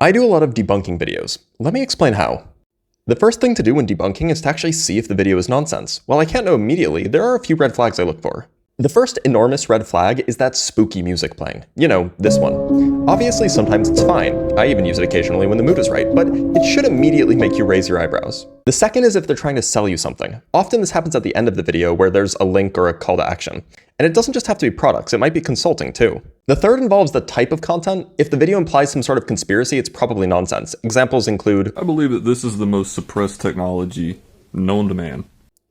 I do a lot of debunking videos. Let me explain how. The first thing to do when debunking is to actually see if the video is nonsense. While I can't know immediately, there are a few red flags I look for. The first enormous red flag is that spooky music playing. You know, this one. Obviously, sometimes it's fine. I even use it occasionally when the mood is right, but it should immediately make you raise your eyebrows. The second is if they're trying to sell you something. Often this happens at the end of the video where there's a link or a call to action. And it doesn't just have to be products, it might be consulting too. The third involves the type of content. If the video implies some sort of conspiracy, it's probably nonsense. Examples include, I believe that this is the most suppressed technology known to man.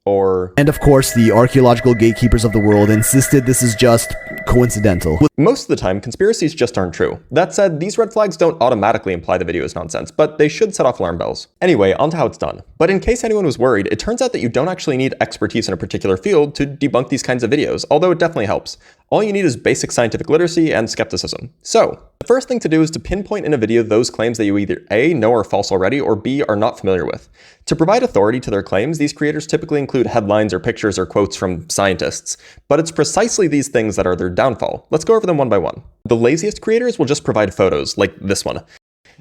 Or, and of course, the archaeological gatekeepers of the world insisted this is just coincidental. most of the time, conspiracies just aren't true. That said, these red flags don't automatically imply the video is nonsense, but they should set off alarm bells. Anyway, on to how it's done. But in case anyone was worried, it turns out that you don't actually need expertise in a particular field to debunk these kinds of videos, although it definitely helps. All you need is basic scientific literacy and skepticism. So, the first thing to do is to pinpoint in a video those claims that you either A, know are false already, or B, are not familiar with. To provide authority to their claims, these creators typically include headlines or pictures or quotes from scientists, but it's precisely these things that are their downfall. Let's go over them one by one. The laziest creators will just provide photos, like this one.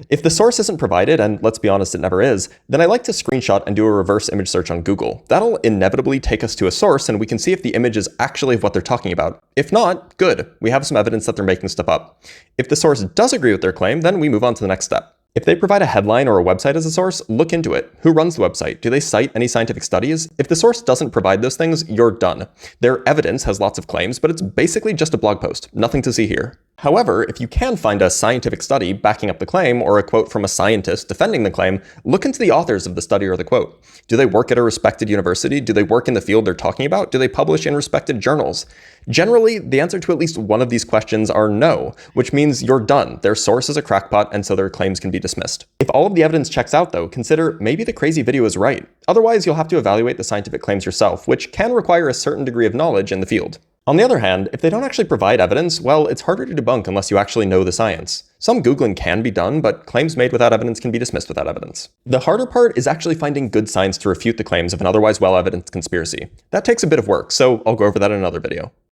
If the source isn't provided, and let's be honest, it never is, then I like to screenshot and do a reverse image search on Google. That'll inevitably take us to a source and we can see if the image is actually what they're talking about. If not, good. We have some evidence that they're making stuff up. If the source does agree with their claim, then we move on to the next step. If they provide a headline or a website as a source, look into it. Who runs the website? Do they cite any scientific studies? If the source doesn't provide those things, you're done. Their evidence has lots of claims, but it's basically just a blog post. Nothing to see here. However, if you can find a scientific study backing up the claim or a quote from a scientist defending the claim, look into the authors of the study or the quote. Do they work at a respected university? Do they work in the field they're talking about? Do they publish in respected journals? Generally, the answer to at least one of these questions are no, which means you're done. Their source is a crackpot, and so their claims can be dismissed. If all of the evidence checks out, though, consider maybe the crazy video is right. Otherwise, you'll have to evaluate the scientific claims yourself, which can require a certain degree of knowledge in the field. On the other hand, if they don't actually provide evidence, well, it's harder to debunk unless you actually know the science. Some Googling can be done, but claims made without evidence can be dismissed without evidence. The harder part is actually finding good science to refute the claims of an otherwise well-evidenced conspiracy. That takes a bit of work, so I'll go over that in another video.